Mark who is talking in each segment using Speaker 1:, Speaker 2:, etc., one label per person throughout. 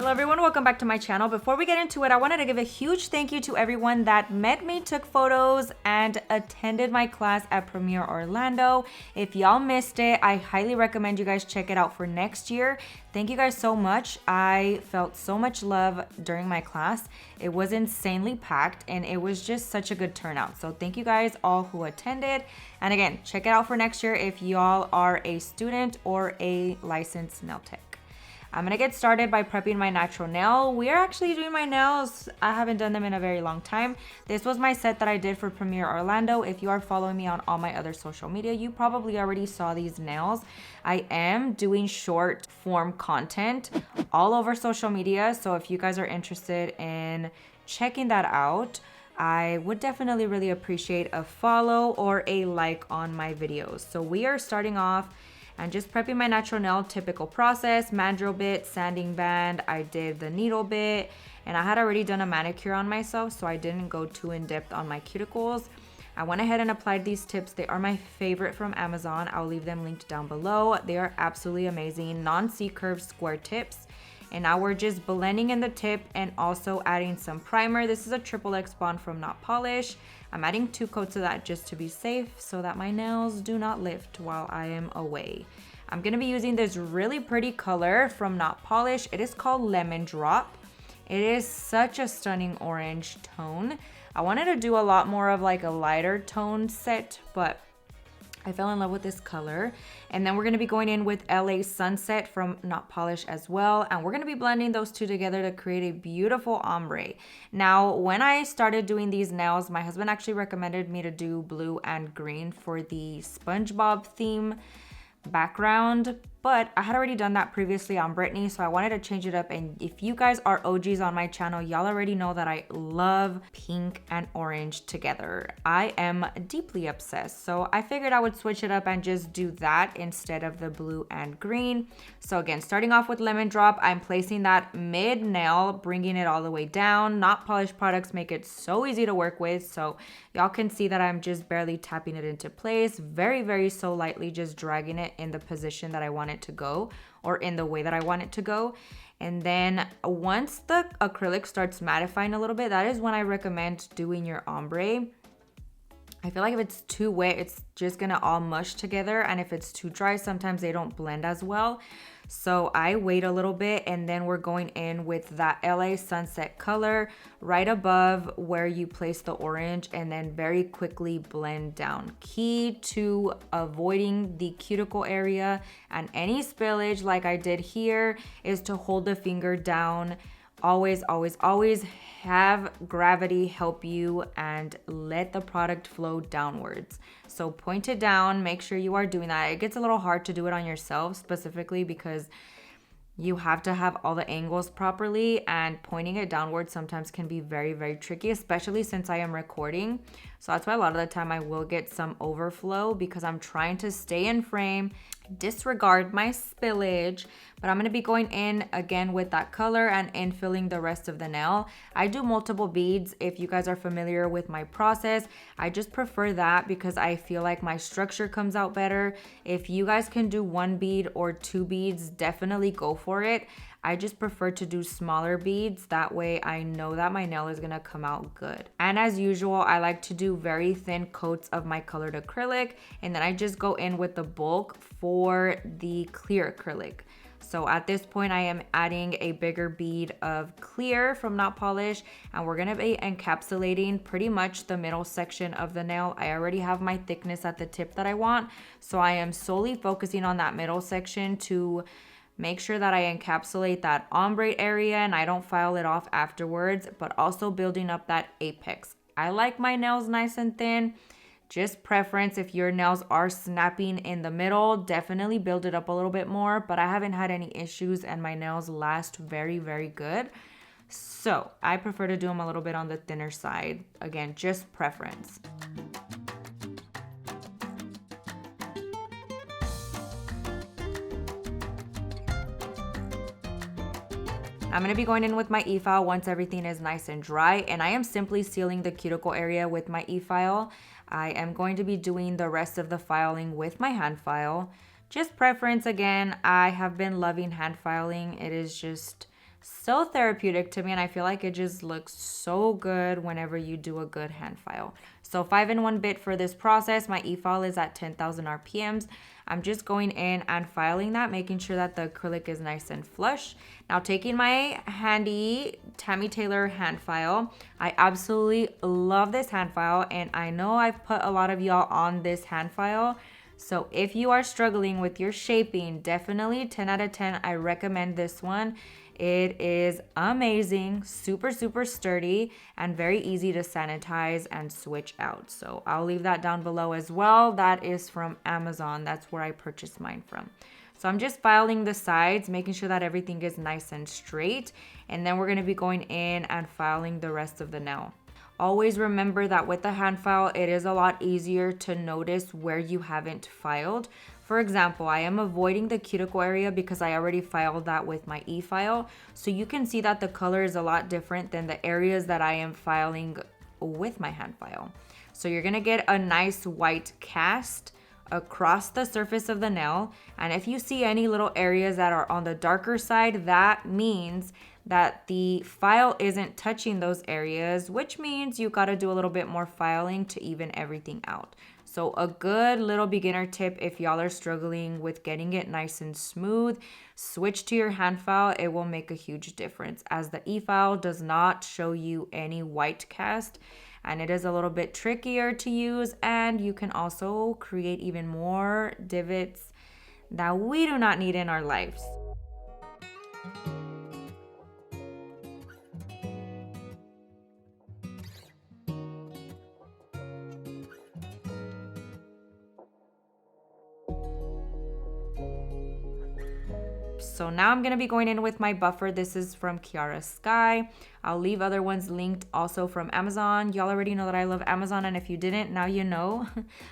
Speaker 1: Hello everyone, welcome back to my channel. Before we get into it, I wanted to give a huge thank you to everyone that met me, took photos, and attended my class at Premiere Orlando. If y'all missed it, I highly recommend you guys check it out for next year. Thank you guys so much. I felt so much love during my class. It was insanely packed and it was just such a good turnout. So thank you guys all who attended. And again, check it out for next year if y'all are a student or a licensed nail tech. I'm gonna get started by prepping my natural nail. We are actually doing my nails. I haven't done them in a very long time. This was my set that I did for Premiere Orlando. If you are following me on all my other social media, you probably already saw these nails. I am doing short form content all over social media. So if you guys are interested in checking that out, I would definitely really appreciate a follow or a like on my videos. So we are starting off and just prepping my natural nail, typical process, mandrel bit, sanding band. I did the needle bit, and I had already done a manicure on myself, so I didn't go too in depth on my cuticles. I went ahead and applied these tips. They are my favorite from Amazon. I'll leave them linked down below. They are absolutely amazing, non-C-curve square tips. And now we're just blending in the tip and also adding some primer. This is a XXX bond from Not Polish. I'm adding 2 coats of that just to be safe so that my nails do not lift while I am away. I'm gonna be using this really pretty color from Not Polish. It is called Lemon Drop. It is such a stunning orange tone. I wanted to do a lot more of like a lighter tone set, but I fell in love with this color. And then we're gonna be going in with LA Sunset from Not Polish as well. And we're gonna be blending those two together to create a beautiful ombre. Now, when I started doing these nails, my husband actually recommended me to do blue and green for the SpongeBob theme background, but I had already done that previously on Brittany, so I wanted to change it up. And if you guys are OGs on my channel, y'all already know that I love pink and orange together. I am deeply obsessed, so I figured I would switch it up and just do that instead of the blue and green. So again, starting off with Lemon Drop, I'm placing that mid nail, bringing it all the way down. Not Polished products make it so easy to work with, so y'all can see that I'm just barely tapping it into place, very so lightly, just dragging it in the position that I want it to go, or in the way that I want it to go. And then once the acrylic starts mattifying a little bit, that is when I recommend doing your ombre. I feel like if it's too wet, it's just gonna all mush together, and if it's too dry, sometimes they don't blend as well. So I wait a little bit, and then we're going in with that LA Sunset color right above where you place the orange, and then very quickly blend down. Key to avoiding the cuticle area and any spillage like I did here is to hold the finger down. Always have gravity help you and let the product flow downwards. So point it down, make sure you are doing that. It gets a little hard to do it on yourself specifically because you have to have all the angles properly, and pointing it downwards sometimes can be very tricky, especially since I am recording. So that's why a lot of the time I will get some overflow because I'm trying to stay in frame, disregard my spillage. But I'm going to be going in again with that color and infilling the rest of the nail. I do multiple beads. If you guys are familiar with my process, I just prefer that because I feel like my structure comes out better. If you guys can do 1 bead or 2 beads, definitely go for it. I just prefer to do smaller beads. That way I know that my nail is gonna come out good. And as usual, I like to do very thin coats of my colored acrylic, and then I just go in with the bulk for the clear acrylic. So at this point, I am adding a bigger bead of clear from Not Polish, and we're gonna be encapsulating pretty much the middle section of the nail. I already have my thickness at the tip that I want, so I am solely focusing on that middle section to make sure that I encapsulate that ombre area and I don't file it off afterwards, but also building up that apex. I like my nails nice and thin. Just preference, if your nails are snapping in the middle, definitely build it up a little bit more, but I haven't had any issues and my nails last very good. So I prefer to do them a little bit on the thinner side. Again, just preference. I'm going to be going in with my e-file once everything is nice and dry, and I am simply sealing the cuticle area with my e-file. I am going to be doing the rest of the filing with my hand file. Just preference again, I have been loving hand filing. It is just so therapeutic to me, and I feel like it just looks so good whenever you do a good hand file. So 5-in-1 bit for this process. My Efile is at 10,000 RPMs. I'm just going in and filing that, making sure that the acrylic is nice and flush. Now taking my handy Tammy Taylor hand file. I absolutely love this hand file, and I know I've put a lot of y'all on this hand file. So if you are struggling with your shaping, definitely 10 out of 10. I recommend this one. It is amazing, super, super sturdy, and very easy to sanitize and switch out. So I'll leave that down below as well. That is from Amazon. That's where I purchased mine from. So I'm just filing the sides, making sure that everything is nice and straight. And then we're gonna be going in and filing the rest of the nail. Always remember that with the hand file, it is a lot easier to notice where you haven't filed. For example, I am avoiding the cuticle area because I already filed that with my e-file. So you can see that the color is a lot different than the areas that I am filing with my hand file. So you're gonna get a nice white cast across the surface of the nail. And if you see any little areas that are on the darker side, that means that the file isn't touching those areas, which means you got to do a little bit more filing to even everything out. So a good little beginner tip, if y'all are struggling with getting it nice and smooth, switch to your hand file. It will make a huge difference, as the e-file does not show you any white cast, and it is a little bit trickier to use, and you can also create even more divots that we do not need in our lives. So now I'm going to be going in with my buffer. This is from Kiara Sky. I'll leave other ones linked also from Amazon. Y'all already know that I love Amazon, and if you didn't, now you know.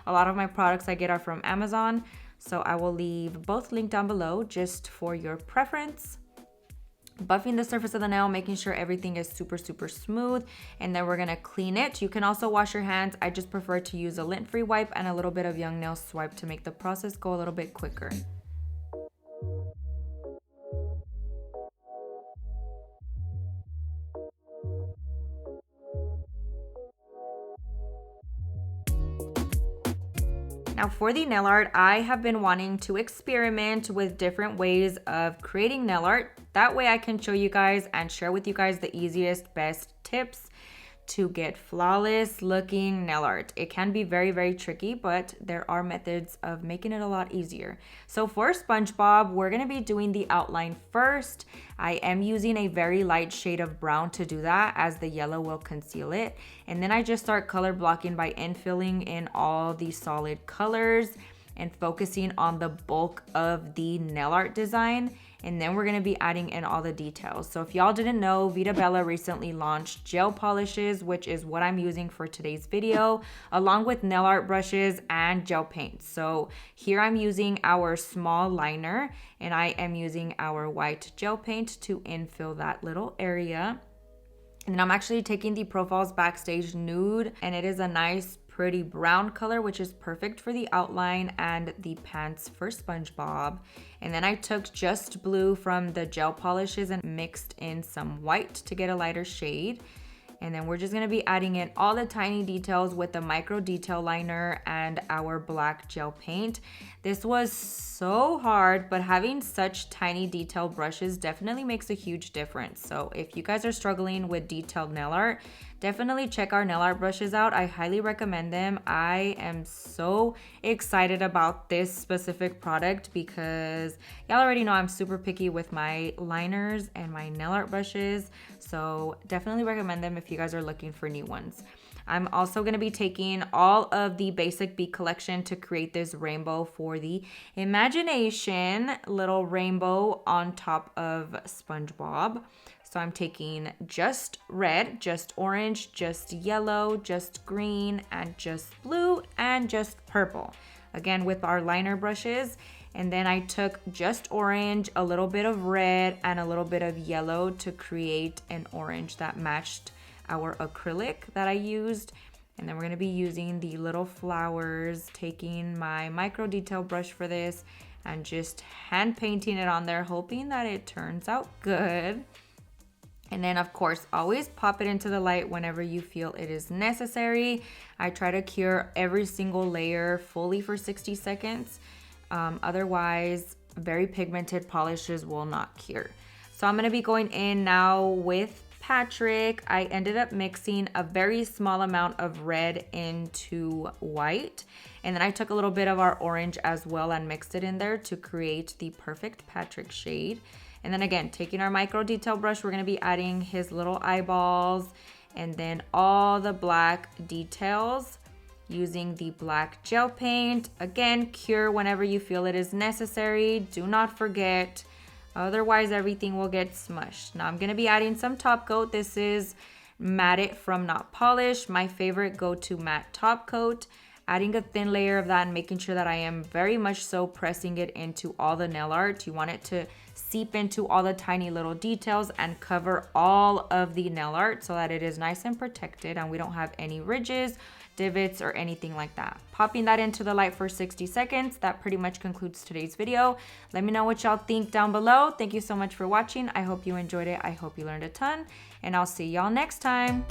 Speaker 1: A lot of my products I get are from Amazon. So I will leave both linked down below just for your preference. Buffing the surface of the nail, making sure everything is super, super smooth, and then we're gonna clean it. You can also wash your hands. I just prefer to use a lint-free wipe and a little bit of Young Nail Swipe to make the process go a little bit quicker. Now for the nail art, I have been wanting to experiment with different ways of creating nail art. That way I can show you guys and share with you guys the easiest, best tips to get flawless looking nail art. It can be very, very tricky, but there are methods of making it a lot easier. So for SpongeBob, we're gonna be doing the outline first. I am using a very light shade of brown to do that, as the yellow will conceal it. And then I just start color blocking by infilling in all the solid colors and focusing on the bulk of the nail art design. And then we're gonna be adding in all the details. So if y'all didn't know, Veeda Bella recently launched gel polishes, which is what I'm using for today's video, along with nail art brushes and gel paint. So here I'm using our small liner, and I am using our white gel paint to infill that little area. And then I'm actually taking the Profiles Backstage Nude, and it is a nice pretty brown color, which is perfect for the outline and the pants for SpongeBob. And then I took just blue from the gel polishes and mixed in some white to get a lighter shade. And then we're just gonna be adding in all the tiny details with the micro detail liner and our black gel paint. This was so hard, but having such tiny detail brushes definitely makes a huge difference. So if you guys are struggling with detailed nail art, definitely check our nail art brushes out. I highly recommend them. I am so excited about this specific product because y'all already know I'm super picky with my liners and my nail art brushes. So definitely recommend them if you guys are looking for new ones. I'm also going to be taking all of the Basic Beat collection to create this rainbow for the imagination little rainbow on top of SpongeBob. So I'm taking just red, just orange, just yellow, just green, and just blue, and just purple. Again, with our liner brushes. And then I took just orange, a little bit of red, and a little bit of yellow to create an orange that matched our acrylic that I used. And then we're gonna be using the little flowers, taking my micro detail brush for this and just hand painting it on there, hoping that it turns out good. And then of course, always pop it into the light whenever you feel it is necessary. I try to cure every single layer fully for 60 seconds. Otherwise, very pigmented polishes will not cure. So I'm gonna be going in now with Patrick. I ended up mixing a very small amount of red into white. And then I took a little bit of our orange as well and mixed it in there to create the perfect Patrick shade. And then again, taking our micro detail brush, we're gonna be adding his little eyeballs and then all the black details using the black gel paint. Again, cure whenever you feel it is necessary. Do not forget, otherwise everything will get smushed. Now I'm gonna be adding some top coat. This is Matte It from Not Polished, my favorite go-to matte top coat. Adding a thin layer of that and making sure that I am very much so pressing it into all the nail art. You want it to seep into all the tiny little details and cover all of the nail art so that it is nice and protected and we don't have any ridges, divots, or anything like that. Popping that into the light for 60 seconds. That pretty much concludes today's video. Let me know what y'all think down below. Thank you so much for watching. I hope you enjoyed it. I hope you learned a ton, and I'll see y'all next time.